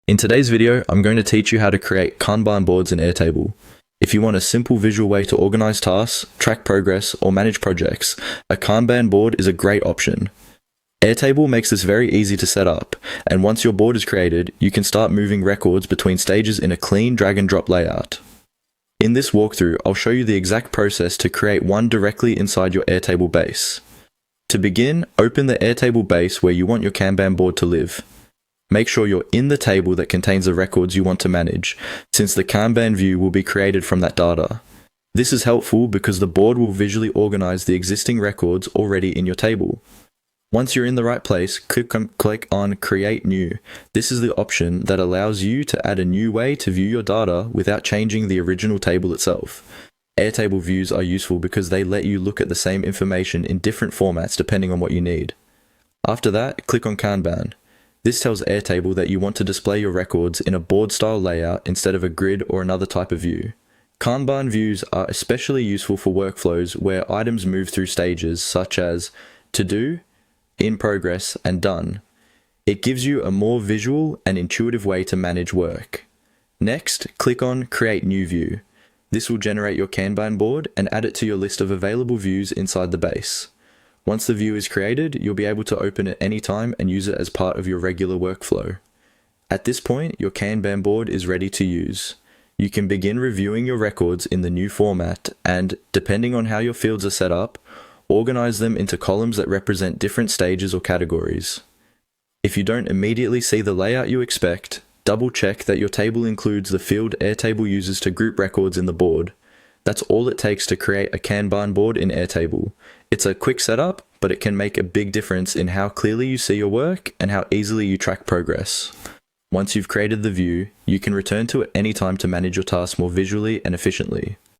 In today's video, I'm going to teach you how to create Kanban boards in Airtable. If you want a simple visual way to organize tasks, track progress, or manage projects, a Kanban board is a great option. Airtable makes this very easy to set up, and once your board is created, you can start moving records between stages in a clean drag and drop layout. In this walkthrough, I'll show you the exact process to create one directly inside your Airtable base. To begin, open the Airtable base where you want your Kanban board to live. Make sure you're in the table that contains the records you want to manage, since the Kanban view will be created from that data. This is helpful because the board will visually organize the existing records already in your table. Once you're in the right place, click on Create New. This is the option that allows you to add a new way to view your data without changing the original table itself. Airtable views are useful because they let you look at the same information in different formats depending on what you need. After that, click on Kanban. This tells Airtable that you want to display your records in a board-style layout instead of a grid or another type of view. Kanban views are especially useful for workflows where items move through stages such as To Do, In Progress, and Done. It gives you a more visual and intuitive way to manage work. Next, click on Create New View. This will generate your Kanban board and add it to your list of available views inside the base. Once the view is created, you'll be able to open it anytime and use it as part of your regular workflow. At this point, your Kanban board is ready to use. You can begin reviewing your records in the new format and, depending on how your fields are set up, organize them into columns that represent different stages or categories. If you don't immediately see the layout you expect, double-check that your table includes the field Airtable uses to group records in the board. That's all it takes to create a Kanban board in Airtable. It's a quick setup, but it can make a big difference in how clearly you see your work and how easily you track progress. Once you've created the view, you can return to it anytime to manage your tasks more visually and efficiently.